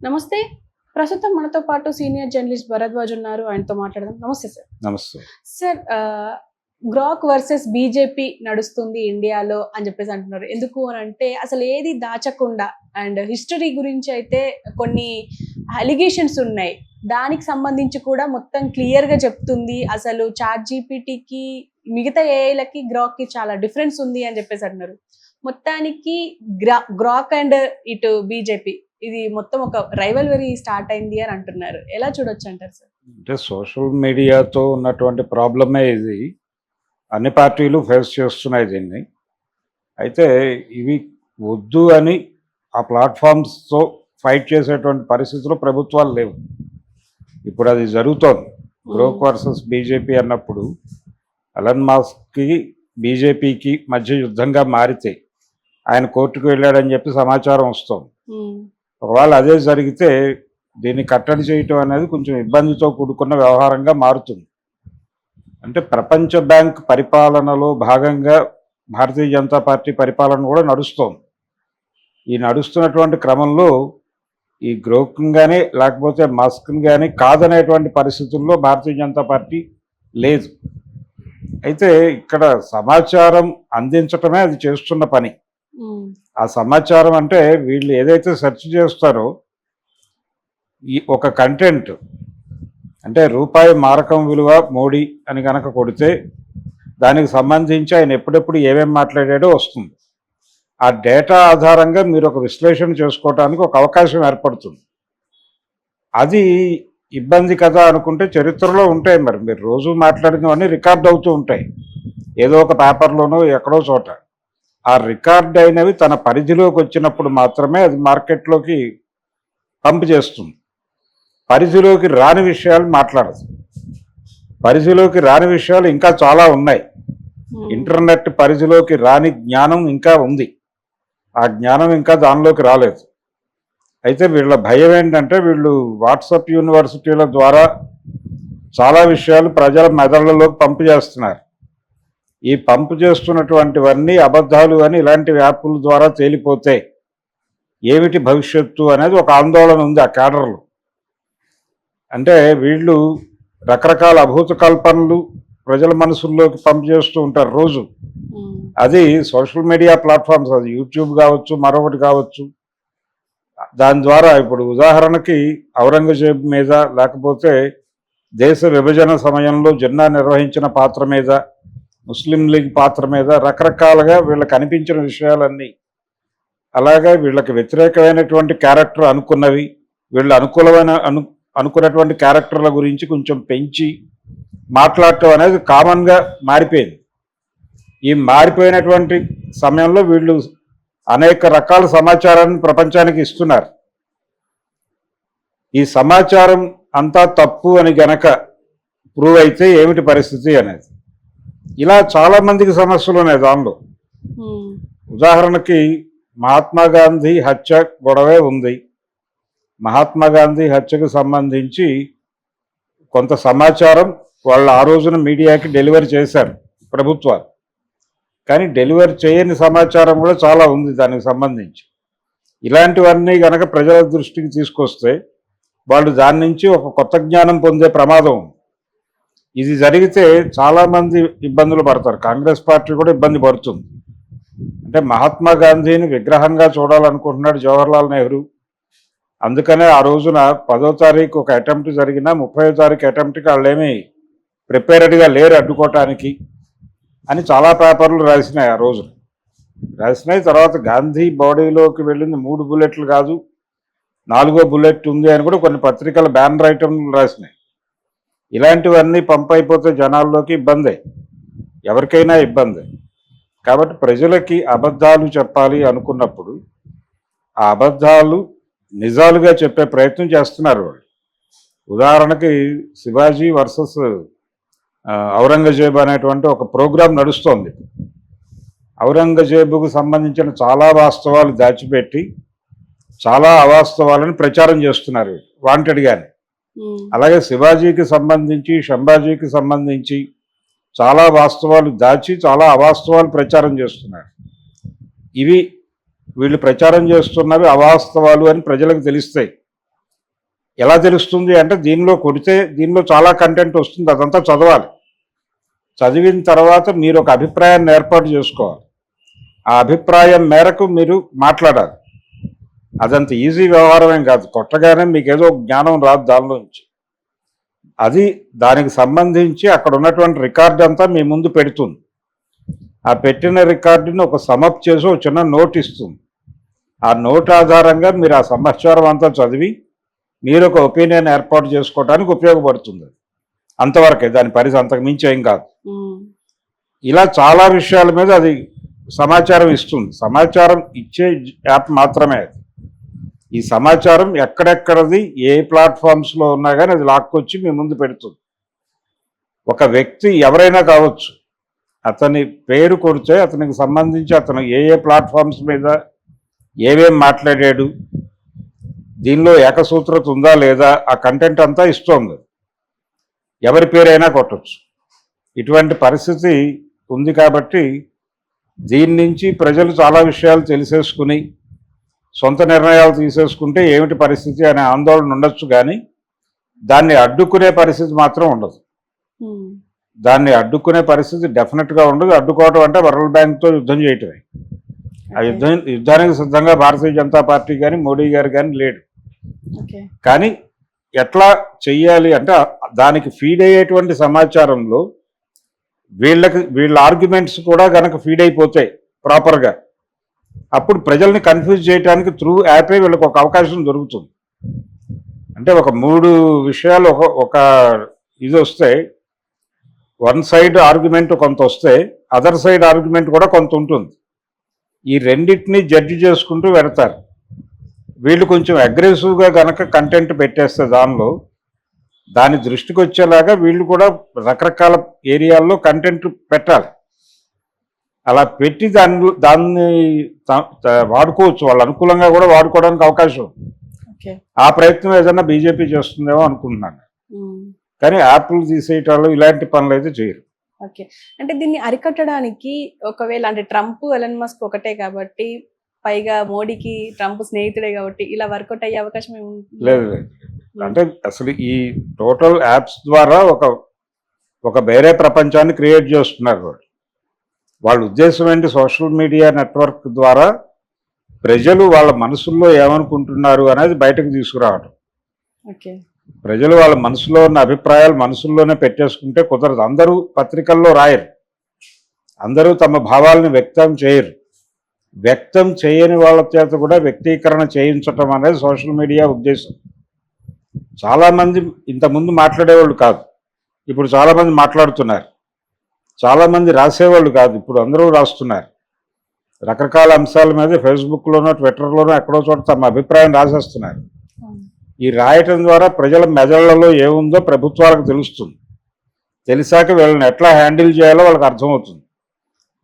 నమస్తే. ప్రస్తుతం మనతో పాటు సీనియర్ జర్నలిస్ట్ భరద్వాజ్ ఉన్నారు. ఆయనతో మాట్లాడదాం. నమస్తే సార్. నమస్తే. సార్ గ్రాక్ వర్సెస్ బీజేపీ నడుస్తుంది ఇండియాలో అని చెప్పేసి అంటున్నారు. ఎందుకు అనంటే అసలు ఏది దాచకుండా అండ్ హిస్టరీ గురించి అయితే కొన్ని అలిగేషన్స్ ఉన్నాయి. దానికి సంబంధించి కూడా మొత్తం క్లియర్గా చెప్తుంది. అసలు చాట్ జీపీటీకి మిగతా ఏఐలకి గ్రాక్కి చాలా డిఫరెన్స్ ఉంది అని చెప్పేసి అంటున్నారు. మొత్తానికి గ్రాక్ అండ్ ఇటు బీజేపీ ఇది మొత్తం ఒక రైవల్వరీ స్టార్ట్ అయింది అని అంటున్నారు. ఎలా చూడొచ్చు అంటారు సార్? అంటే సోషల్ మీడియాతో ఉన్నటువంటి ప్రాబ్లమే ఇది. అన్ని పార్టీలు ఫేస్ చేస్తున్నాయి దీన్ని. అయితే ఇవి వద్దు అని ఆ ప్లాట్ఫామ్స్తో ఫైట్ చేసేటువంటి పరిస్థితులు ప్రభుత్వాలు లేవు. ఇప్పుడు అది జరుగుతోంది. గ్రోక్ వర్సెస్ బీజేపీ అన్నప్పుడు ఎలన్ మస్క్కి బీజేపీకి మధ్య యుద్ధంగా మారితే ఆయన కోర్టుకు వెళ్ళాడని చెప్పి సమాచారం వస్తుంది. ఒకవేళ అదే జరిగితే దీన్ని కట్టడి చేయటం అనేది కొంచెం ఇబ్బందితో కూడుకున్న వ్యవహారంగా మారుతుంది. అంటే ప్రపంచ బ్యాంక్ పరిపాలనలో భాగంగా భారతీయ జనతా పార్టీ పరిపాలన కూడా నడుస్తోంది. ఈ నడుస్తున్నటువంటి క్రమంలో ఈ గ్రోక్ని కానీ లేకపోతే మస్క్ని కానీ కాదనేటువంటి పరిస్థితుల్లో భారతీయ జనతా పార్టీ లేదు. అయితే ఇక్కడ సమాచారం అందించటమే అది చేస్తున్న పని. ఆ సమాచారం అంటే వీళ్ళు ఏదైతే సెర్చ్ చేస్తారో ఈ ఒక కంటెంట్ అంటే రూపాయి మారకం విలువ మోడీ అని కనుక కొడితే దానికి సంబంధించి ఆయన ఎప్పుడెప్పుడు ఏమేమి మాట్లాడాడో వస్తుంది. ఆ డేటా ఆధారంగా మీరు ఒక విశ్లేషణ చేసుకోవడానికి ఒక అవకాశం ఏర్పడుతుంది. అది ఇబ్బంది కదా అనుకుంటే చరిత్రలో ఉంటాయి. మరి మీరు రోజు మాట్లాడినవన్నీ రికార్డ్ అవుతూ ఉంటాయి ఏదో ఒక పేపర్లోనో ఎక్కడో చోట. ఆ రికార్డ్ అయినవి తన పరిధిలోకి వచ్చినప్పుడు మాత్రమే అది మార్కెట్లోకి పంప్ చేస్తుంది. పరిధిలోకి రాని విషయాలు మాట్లాడదు. పరిధిలోకి రాని విషయాలు ఇంకా చాలా ఉన్నాయి. ఇంటర్నెట్ పరిధిలోకి రాని జ్ఞానం ఇంకా ఉంది. ఆ జ్ఞానం ఇంకా దానిలోకి రాలేదు. అయితే వీళ్ళ భయం ఏంటంటే వీళ్ళు వాట్సాప్ యూనివర్సిటీల ద్వారా చాలా విషయాలు ప్రజల మెదళ్లలోకి పంపు చేస్తున్నారు. ఈ పంపు చేస్తున్నటువంటివన్నీ అబద్ధాలు అని ఇలాంటి యాప్ల ద్వారా తేలిపోతే ఏమిటి భవిష్యత్తు అనేది ఒక ఆందోళన ఉంది ఆ క్యాడర్లో. అంటే వీళ్ళు రకరకాల అభూత కల్పనలు ప్రజల మనసుల్లోకి పంపు చేస్తూ ఉంటారు రోజు. అది సోషల్ మీడియా ప్లాట్ఫామ్స్, అది యూట్యూబ్ కావచ్చు, మరొకటి కావచ్చు. దాని ద్వారా ఇప్పుడు ఉదాహరణకి ఔరంగజేబ్ మీద లేకపోతే దేశ విభజన సమయంలో జిన్నా నిర్వహించిన పాత్ర మీద, ముస్లిం లీగ్ పాత్ర మీద రకరకాలుగా వీళ్ళకి అనిపించిన విషయాలన్నీ, అలాగే వీళ్ళకి వ్యతిరేకమైనటువంటి క్యారెక్టర్ అనుకున్నవి, వీళ్ళు అనుకున్నటువంటి క్యారెక్టర్ల గురించి కొంచెం పెంచి మాట్లాడటం అనేది కామన్గా మారిపోయింది. ఈ మారిపోయినటువంటి సమయంలో వీళ్ళు అనేక రకాల సమాచారాన్ని ప్రపంచానికి ఇస్తున్నారు. ఈ సమాచారం అంతా తప్పు అని గనక ప్రూవ్ అయితే ఏమిటి పరిస్థితి అనేది, ఇలా చాలామందికి సమస్యలు ఉన్నాయి దానిలో. ఉదాహరణకి మహాత్మా గాంధీ హత్య గొడవే ఉంది. మహాత్మా గాంధీ హత్యకు సంబంధించి కొంత సమాచారం వాళ్ళు ఆ రోజున మీడియాకి డెలివరీ చేశారు ప్రభుత్వాలు. కానీ డెలివరీ చేయని సమాచారం కూడా చాలా ఉంది దానికి సంబంధించి. ఇలాంటివన్నీ కనుక ప్రజల దృష్టికి తీసుకొస్తే వాళ్ళు దాని నుంచి ఒక కొత్త జ్ఞానం పొందే ప్రమాదం. ఇది జరిగితే చాలామంది ఇబ్బందులు పడతారు. కాంగ్రెస్ పార్టీ కూడా ఇబ్బంది పడుతుంది. అంటే మహాత్మా గాంధీని విగ్రహంగా చూడాలనుకుంటున్నాడు జవహర్లాల్ నెహ్రూ. అందుకనే ఆ రోజున 10వ తారీఖు ఒక అటెంప్ట్ జరిగినా 30వ తారీఖు అటెంప్ట్కి వాళ్ళేమీ ప్రిపేర్డ్గా లేరు అడ్డుకోవటానికి అని చాలా పేపర్లు రాసినాయి. ఆ రోజున రాసినాయి. తర్వాత గాంధీ బాడీలోకి వెళ్ళింది 3 బుల్లెట్లు కాదు, 4వ బుల్లెట్ ఉంది అని కూడా కొన్ని పత్రికల బ్యానర్ ఐటమ్లు రాసినాయి. ఇలాంటివన్నీ పంప్ అయిపోతే జనాల్లోకి ఇబ్బందే, ఎవరికైనా ఇబ్బందే. కాబట్టి ప్రజలకి అబద్ధాలు చెప్పాలి అనుకున్నప్పుడు ఆ అబద్ధాలు నిజాలుగా చెప్పే ప్రయత్నం చేస్తున్నారు వాళ్ళు. ఉదాహరణకి శివాజీ వర్సెస్ ఔరంగజేబు అనేటువంటి ఒక ప్రోగ్రాం నడుస్తోంది. ఔరంగజేబుకు సంబంధించిన చాలా వాస్తవాలు దాచిపెట్టి చాలా అవాస్తవాలను ప్రచారం చేస్తున్నారు వాంటెడ్గానే. అలాగే శివాజీకి సంబంధించి శంభాజీకి సంబంధించి చాలా వాస్తవాలు దాచి చాలా అవాస్తవాలు ప్రచారం చేస్తున్నారు. ఇవి వీళ్ళు ప్రచారం చేస్తున్నవి అవాస్తవాలు అని ప్రజలకు తెలుస్తాయి. ఎలా తెలుస్తుంది అంటే దీనిలో కొడితే దీనిలో చాలా కంటెంట్ వస్తుంది, అదంతా చదవాలి. చదివిన తర్వాత మీరు ఒక అభిప్రాయాన్ని ఏర్పాటు చేసుకోవాలి. ఆ అభిప్రాయం మేరకు మీరు మాట్లాడాలి. అదంత ఈజీ వ్యవహారం ఏం కాదు. కొట్టగానే మీకు ఏదో జ్ఞానం రాదు దానిలో నుంచి. అది దానికి సంబంధించి అక్కడ ఉన్నటువంటి రికార్డ్ అంతా మీ ముందు పెడుతుంది. ఆ పెట్టిన రికార్డుని ఒక సమప్ చేసి ఒక చిన్న నోట్ ఇస్తుంది. ఆ నోట్ ఆధారంగా మీరు ఆ సమాచారం అంతా చదివి మీరు ఒక ఒపీనియన్ ఏర్పాటు చేసుకోవడానికి ఉపయోగపడుతుంది. అంతవరకే, దాని పరిధి అంతకు మించి ఏం కాదు. ఇలా చాలా విషయాల మీద అది సమాచారం ఇస్తుంది. సమాచారం ఇచ్చే యాప్ మాత్రమే అది. ఈ సమాచారం ఎక్కడెక్కడది ఏ ప్లాట్ఫామ్స్లో ఉన్నా కానీ అది లాక్కొచ్చి మీ ముందు పెడుతుంది. ఒక వ్యక్తి ఎవరైనా కావచ్చు, అతని పేరు కొడితే అతనికి సంబంధించి అతను ఏ ఏ ప్లాట్ఫామ్స్ మీద ఏమేం మాట్లాడాడు, దీనిలో ఏకసూత్రత ఉందా లేదా, ఆ కంటెంట్ అంతా ఇస్తోంది. ఎవరి పేరైనా కొట్టచ్చు. ఇటువంటి పరిస్థితి ఉంది కాబట్టి దీని నుంచి ప్రజలు చాలా విషయాలు తెలిసేసుకుని సొంత నిర్ణయాలు తీసేసుకుంటే ఏమిటి పరిస్థితి అనే ఆందోళన ఉండొచ్చు, కానీ దాన్ని అడ్డుకునే పరిస్థితి మాత్రం ఉండదు. దాన్ని అడ్డుకునే పరిస్థితి డెఫినెట్గా ఉండదు. అడ్డుకోవడం అంటే వరల్డ్ బ్యాంక్తో యుద్ధం చేయటమే. ఆ యుద్ధానికి సిద్ధంగా భారతీయ జనతా పార్టీ కానీ మోడీ గారు కానీ లేడు. కానీ ఎట్లా చెయ్యాలి అంటే దానికి ఫీడ్ అయ్యేటువంటి సమాచారంలో వీళ్ళ ఆర్గ్యుమెంట్స్ కూడా కనుక ఫీడ్ అయిపోతాయి ప్రాపర్గా, అప్పుడు ప్రజల్ని కన్ఫ్యూజ్ చేయడానికి త్రూ యాపే వీళ్ళకి ఒక అవకాశం దొరుకుతుంది. అంటే ఒక 3 విషయాలు ఒక ఇది వస్తే, వన్ సైడ్ ఆర్గ్యుమెంట్ కొంత వస్తే అదర్ సైడ్ ఆర్గ్యుమెంట్ కూడా కొంత ఉంటుంది. ఈ రెండింటినీ జడ్జి చేసుకుంటూ వెడతారు. వీళ్ళు కొంచెం అగ్రెసివ్గా కనుక కంటెంట్ పెట్టేస్తే దాని దృష్టికి వచ్చేలాగా వీళ్ళు కూడా రకరకాల ఏరియాల్లో కంటెంట్ పెట్టాలి. అలా పెట్టి దాన్ని వాడుకోవచ్చు, వాళ్ళు అనుకూలంగా కూడా వాడుకోవడానికి అవకాశం. ఆ ప్రయత్నం ఏదైనా బీజేపీ చేస్తుందేమో అనుకుంటున్నాను. కానీ యాప్లు తీసేయటాలు ఇలాంటి పనులు అయితే చేయరు. ఓకే, అంటే దీన్ని అరికట్టడానికి ఒకవేళ అంటే ట్రంప్ ఎలన్ మస్క్ ఒకటే కాబట్టి, పైగా మోడీకి ట్రంప్ స్నేహితుడే కాబట్టి ఇలా వర్కౌట్ అయ్యే అవకాశం లేదు. అంటే అసలు ఈ టోటల్ యాప్స్ ద్వారా ఒక వేరే ప్రపంచాన్ని క్రియేట్ చేస్తున్నారు. వాళ్ళ ఉద్దేశం ఏంటి? సోషల్ మీడియా నెట్వర్క్ ద్వారా ప్రజలు వాళ్ళ మనసుల్లో ఏమనుకుంటున్నారు అనేది బయటకు తీసుకురావడం. ప్రజలు వాళ్ళ మనసులో ఉన్న అభిప్రాయాలు మనసుల్లోనే పెట్టేసుకుంటే కుదరదు. అందరూ పత్రికల్లో రాయరు, అందరూ తమ భావాలను వ్యక్తం చేయరు. వ్యక్తం చేయని వాళ్ళ చేత కూడా వ్యక్తీకరణ చేయించటం అనేది సోషల్ మీడియా ఉద్దేశం. చాలామంది ఇంతకుముందు మాట్లాడేవాళ్ళు కాదు, ఇప్పుడు చాలామంది మాట్లాడుతున్నారు. చాలామంది రాసేవాళ్ళు కాదు, ఇప్పుడు అందరూ రాస్తున్నారు. రకరకాల అంశాల మీద ఫేస్బుక్లోనో ట్విట్టర్లోనో ఎక్కడో చోట తమ అభిప్రాయం రాసేస్తున్నారు. ఈ రాయటం ద్వారా ప్రజల మెదళ్లలో ఏముందో ప్రభుత్వాలకు తెలుస్తుంది. తెలిసాక వీళ్ళని ఎట్లా హ్యాండిల్ చేయాలో వాళ్ళకి అర్థమవుతుంది.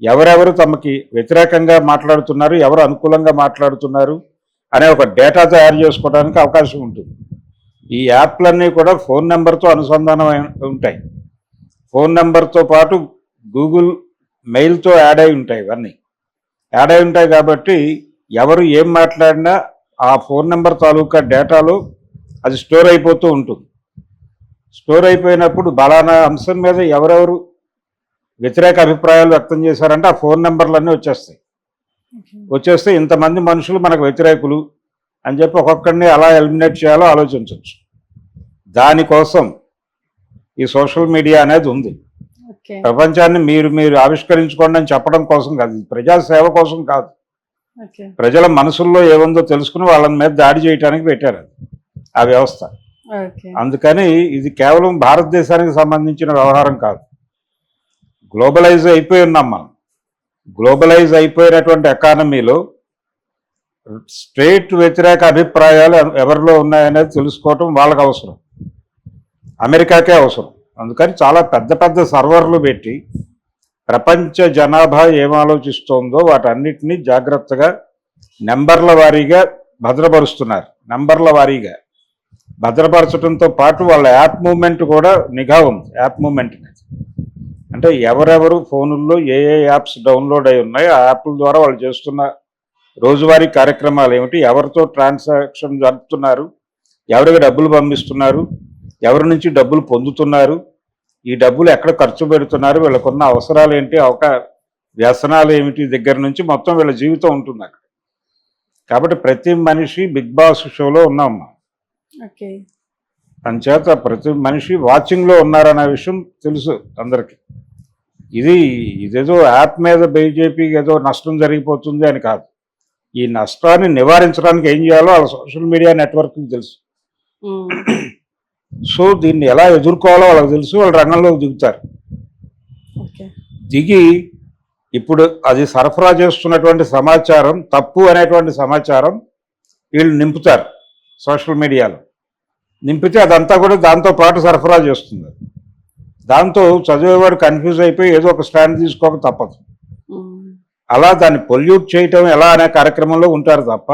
ఎవరెవరు తమకి వ్యతిరేకంగా మాట్లాడుతున్నారు, ఎవరు అనుకూలంగా మాట్లాడుతున్నారు అనే ఒక డేటా తయారు చేసుకోవడానికి అవకాశం ఉంటుంది. ఈ యాప్లన్నీ కూడా ఫోన్ నెంబర్తో అనుసంధానం ఉంటాయి. ఫోన్ నెంబర్తో పాటు గూగుల్ మెయిల్తో యాడ్ అయి ఉంటాయి. ఇవన్నీ యాడ్ అయి ఉంటాయి కాబట్టి ఎవరు ఏం మాట్లాడినా ఆ ఫోన్ నెంబర్ తాలూకా డేటాలో అది స్టోర్ అయిపోతూ ఉంటుంది. స్టోర్ అయిపోయినప్పుడు బలానా అంశం మీద ఎవరెవరు వ్యతిరేక అభిప్రాయాలు వ్యక్తం చేశారంటే ఆ ఫోన్ నెంబర్లన్నీ వచ్చేస్తే ఇంతమంది మనుషులు మనకు వ్యతిరేకులు అని చెప్పి ఒక్కొక్కడిని అలా ఎలిమినేట్ చేయాలో ఆలోచించవచ్చు. దానికోసం ఈ సోషల్ మీడియా అనేది ఉంది. ప్రపంచాన్ని మీరు ఆవిష్కరించుకోండి అని చెప్పడం కోసం కాదు, ప్రజాసేవ కోసం కాదు. ప్రజల మనసుల్లో ఏముందో తెలుసుకుని వాళ్ళ మీద దాడి చేయడానికి పెట్టారు ఆ వ్యవస్థ. అందుకని ఇది కేవలం భారతదేశానికి సంబంధించిన వ్యవహారం కాదు. గ్లోబలైజ్ అయిపోయి ఉన్నాం మనం. గ్లోబలైజ్ అయిపోయినటువంటి ఎకానమీలో స్ట్రేట్ వ్యతిరేక అభిప్రాయాలు ఎవరిలో ఉన్నాయనేది తెలుసుకోవటం వాళ్ళకి అవసరం, అమెరికాకే అవసరం. అందుకని చాలా పెద్ద పెద్ద సర్వర్లు పెట్టి ప్రపంచ జనాభా ఏం ఆలోచిస్తోందో వాటన్నిటినీ జాగ్రత్తగా నెంబర్ల వారీగా భద్రపరుస్తున్నారు. నెంబర్ల వారీగా భద్రపరచడంతో పాటు వాళ్ళ యాప్ మూవ్మెంట్ కూడా నిఘా ఉంది. యాప్ మూవ్మెంట్ అంటే ఎవరెవరు ఫోనుల్లో ఏ యాప్స్ డౌన్లోడ్ అయి ఉన్నాయో ఆ యాప్ల ద్వారా వాళ్ళు చేస్తున్న రోజువారీ కార్యక్రమాలు ఏమిటి, ఎవరితో ట్రాన్సాక్షన్ జరుపుతున్నారు, ఎవరికి డబ్బులు పంపిస్తున్నారు, ఎవరి నుంచి డబ్బులు పొందుతున్నారు, ఈ డబ్బులు ఎక్కడ ఖర్చు పెడుతున్నారు, వీళ్ళకున్న అవసరాలు ఏంటి, వ్యసనాలు ఏమిటి దగ్గర నుంచి మొత్తం వీళ్ళ జీవితం ఉంటుంది అక్కడ. కాబట్టి ప్రతి మనిషి బిగ్ బాస్ షోలో ఉన్నాం. ఓకే. అంచేత ప్రతి మనిషి వాచింగ్లో ఉన్నారనే విషయం తెలుసు అందరికీ. ఇదేదో యాప్ మీద బీజేపీకి ఏదో నష్టం జరిగిపోతుంది అని కాదు. ఈ నష్టాన్ని నివారించడానికి ఏం చేయాలో వాళ్ళ సోషల్ మీడియా నెట్వర్క్కి తెలుసు. సో దీన్ని ఎలా ఎదుర్కోవాలో వాళ్ళకి తెలుసు, వాళ్ళు రంగంలోకి దిగుతారు. ఓకే. దిగి ఇప్పుడు అది సరఫరా చేస్తున్నటువంటి సమాచారం తప్పు అనేటువంటి సమాచారం వీళ్ళు నింపుతారు సోషల్ మీడియాలో. నింపితే అదంతా కూడా దాంతో పాటు సరఫరా చేస్తుంది. దాంతో చదివేవాడు కన్ఫ్యూజ్ అయిపోయి ఏదో ఒక స్టాండ్ తీసుకోక తప్పదు. అలా దాన్ని పొల్యూట్ చేయటం ఎలా అనే కార్యక్రమంలో ఉంటారు తప్ప